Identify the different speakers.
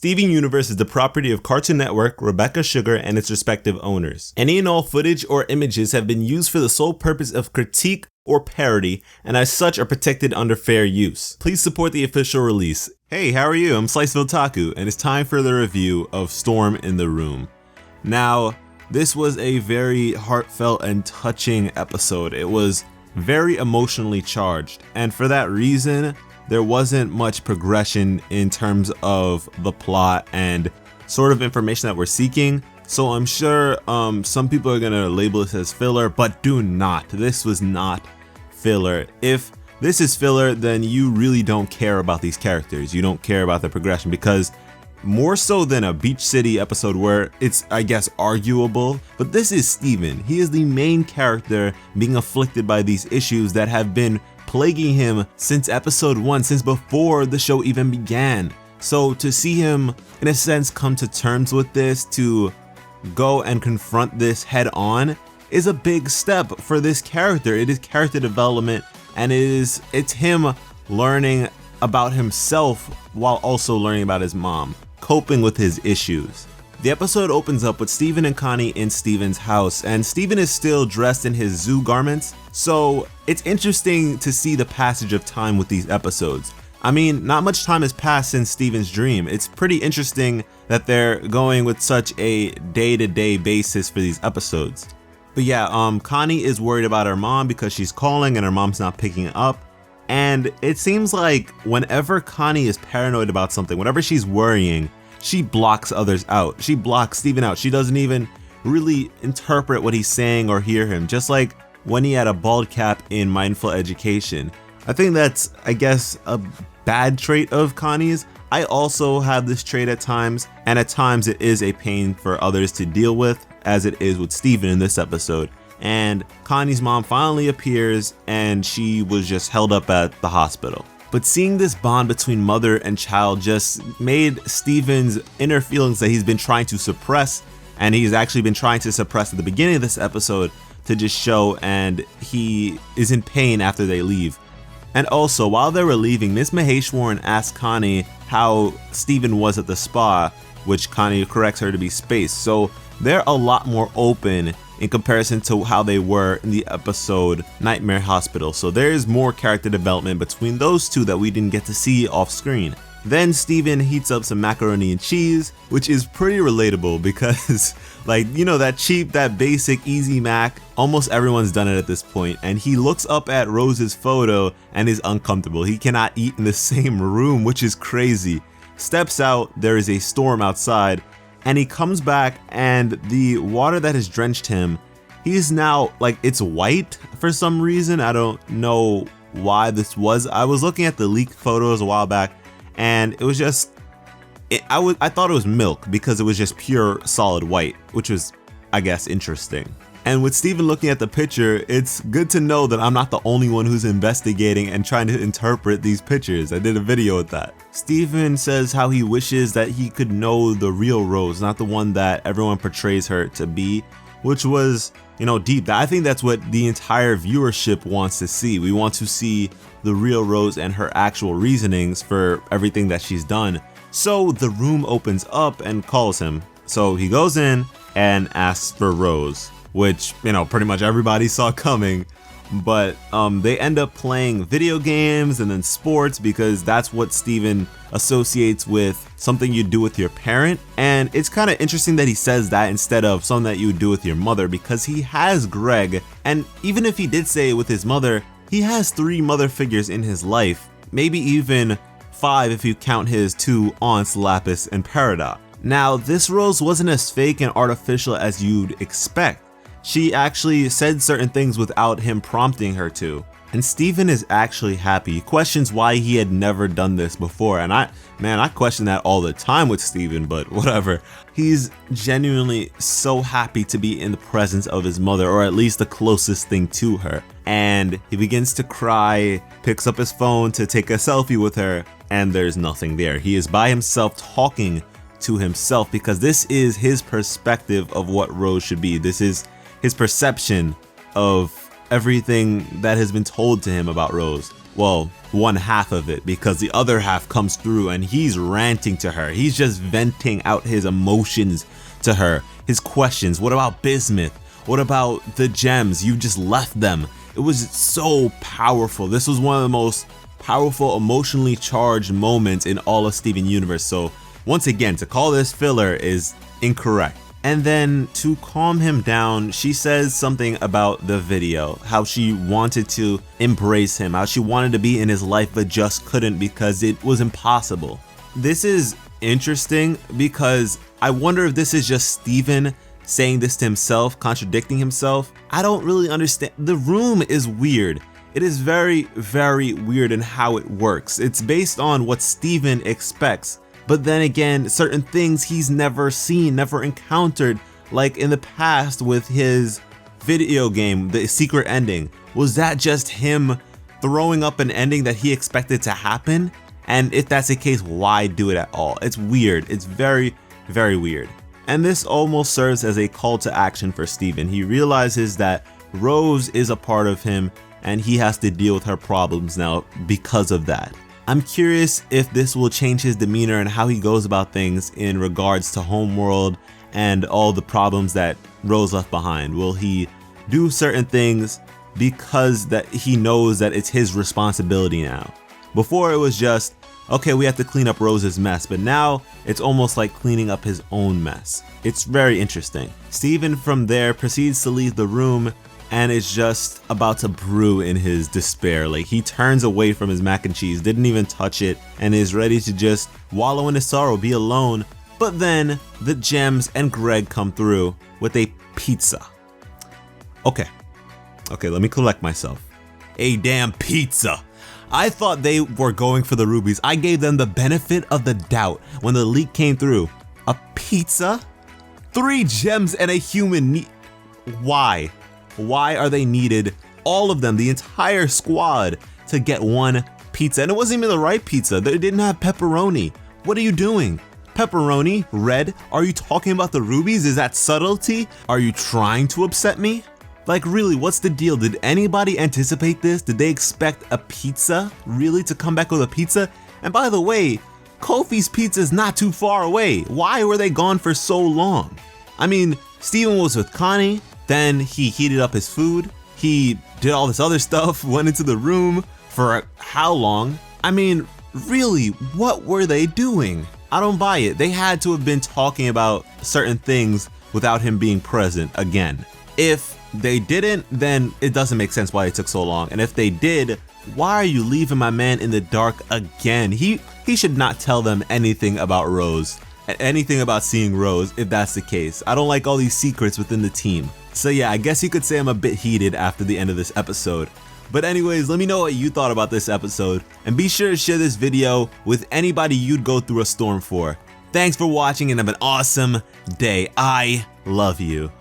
Speaker 1: Steven Universe is the property of Cartoon Network, Rebecca Sugar, and its respective owners. Any and all footage or images have been used for the sole purpose of critique or parody, and as such are protected under fair use. Please support the official release. Hey, how are you? I'm SliceofOtaku, and it's time for the review of Storm in the Room. Now, this was a very heartfelt and touching episode. It was very emotionally charged, and for that reason, there wasn't much progression in terms of the plot and sort of information that we're seeking. So I'm sure some people are gonna label this as filler, but do not. This was not filler. If this is filler, then you really don't care about these characters. You don't care about the progression, because more so than a Beach City episode where it's, I guess, arguable, but this is Steven. He is the main character being afflicted by these issues that have been plaguing him since episode 1, since before the show even began. So to see him, in a sense, come to terms with this, to go and confront this head on, is a big step for this character. It is character development, and it's him learning about himself while also learning about his mom, coping with his issues. The episode opens up with Steven and Connie in Steven's house, and Steven is still dressed in his zoo garments, so it's interesting to see the passage of time with these episodes. I mean, not much time has passed since Steven's dream. It's pretty interesting that they're going with such a day-to-day basis for these episodes. But yeah, Connie is worried about her mom because she's calling and her mom's not picking up. And it seems like whenever Connie is paranoid about something, whenever she's worrying, she blocks others out. She blocks Steven out. She doesn't even really interpret what he's saying or hear him, just like when he had a bald cap in Mindful Education. I think that's, I guess, a bad trait of Connie's. I also have this trait at times, and at times it is a pain for others to deal with, as it is with Steven in this episode. And Connie's mom finally appears, and she was just held up at the hospital. But seeing this bond between mother and child just made Steven's inner feelings that he's been trying to suppress, and he's actually been trying to suppress at the beginning of this episode, to just show, and he is in pain after they leave. And also, while they were leaving, Miss Maheshwaran asked Connie how Steven was at the spa, which Connie corrects her to be space. So they're a lot more open in comparison to how they were in the episode Nightmare Hospital. So there is more character development between those two that we didn't get to see off screen. Then Steven heats up some macaroni and cheese, which is pretty relatable because, like, you know, that cheap, that basic, easy mac, almost everyone's done it at this point. And he looks up at Rose's photo and is uncomfortable. He cannot eat in the same room, which is crazy. Steps out, there is a storm outside, and he comes back, and the water that has drenched him, he's now, like, it's white for some reason. I don't know why this was. I was looking at the leaked photos a while back, and it was just, I thought it was milk because it was just pure solid white, which was, I guess, interesting. And with Steven looking at the picture, it's good to know that I'm not the only one who's investigating and trying to interpret these pictures. I did a video with that. Steven says how he wishes that he could know the real Rose, not the one that everyone portrays her to be, which was, you know, deep. I think that's what the entire viewership wants to see. We want to see the real Rose and her actual reasonings for everything that she's done. So the room opens up and calls him. So he goes in and asks for Rose, which, you know, pretty much everybody saw coming. But they end up playing video games and then sports because that's what Steven associates with something you do with your parent. And it's kind of interesting that he says that instead of something that you would do with your mother, because he has Greg, and even if he did say it with his mother, he has 3 mother figures in his life, maybe even 5 if you count his 2 aunts, Lapis and Peridot. Now, this Rose wasn't as fake and artificial as you'd expect. She actually said certain things without him prompting her to. And Steven is actually happy. He questions why he had never done this before. And I question that all the time with Steven, but whatever. He's genuinely so happy to be in the presence of his mother, or at least the closest thing to her. And he begins to cry, picks up his phone to take a selfie with her, and there's nothing there. He is by himself talking to himself because this is his perspective of what Rose should be. This is his perception of everything that has been told to him about Rose. well, one half of it, because the other half comes through and he's ranting to her. He's just venting out his emotions to her, his questions. What about bismuth? What about the gems? You just left them. It was so powerful. This was one of the most powerful, emotionally charged moments in all of Steven Universe. So once again, to call this filler is incorrect. And then to calm him down, she says something about the video, how she wanted to embrace him, how she wanted to be in his life but just couldn't because it was impossible. This is interesting because I wonder if this is just Steven saying this to himself, contradicting himself. I don't really understand. The room is weird. It is very, very weird in how it works. It's based on what Steven expects. But then again, certain things he's never seen, never encountered, like in the past with his video game, the secret ending. Was that just him throwing up an ending that he expected to happen? And if that's the case, why do it at all? It's weird. It's very, very weird. And this almost serves as a call to action for Steven. He realizes that Rose is a part of him and he has to deal with her problems now because of that. I'm curious if this will change his demeanor and how he goes about things in regards to Homeworld and all the problems that Rose left behind. Will he do certain things because that he knows that it's his responsibility now? Before it was just, okay, we have to clean up Rose's mess, but now it's almost like cleaning up his own mess. It's very interesting. Steven from there proceeds to leave the room and is just about to brew in his despair. Like, he turns away from his mac and cheese, didn't even touch it, and is ready to just wallow in his sorrow, be alone. But then the Gems and Greg come through with a pizza. Okay, let me collect myself. A damn pizza. I thought they were going for the rubies. I gave them the benefit of the doubt when the leak came through. A pizza? 3 gems and a human. Why? Why are they needed, all of them, the entire squad, to get one pizza? And it wasn't even the right pizza. They didn't have pepperoni. What are you doing? Pepperoni? Red? Are you talking about the rubies? Is that subtlety? Are you trying to upset me? Like, really, what's the deal? Did anybody anticipate this? Did they expect a pizza? Really, to come back with a pizza? And by the way, Kofi's pizza is not too far away. Why were they gone for so long? I mean, Steven was with Connie. Then he heated up his food, he did all this other stuff, went into the room for how long? I mean, really, what were they doing? I don't buy it. They had to have been talking about certain things without him being present again. If they didn't, then it doesn't make sense why it took so long. And if they did, why are you leaving my man in the dark again? He should not tell them anything about Rose, anything about seeing Rose if that's the case. I don't like all these secrets within the team. So yeah, I guess you could say I'm a bit heated after the end of this episode. But anyways, let me know what you thought about this episode, and be sure to share this video with anybody you'd go through a storm for. Thanks for watching and have an awesome day. I love you.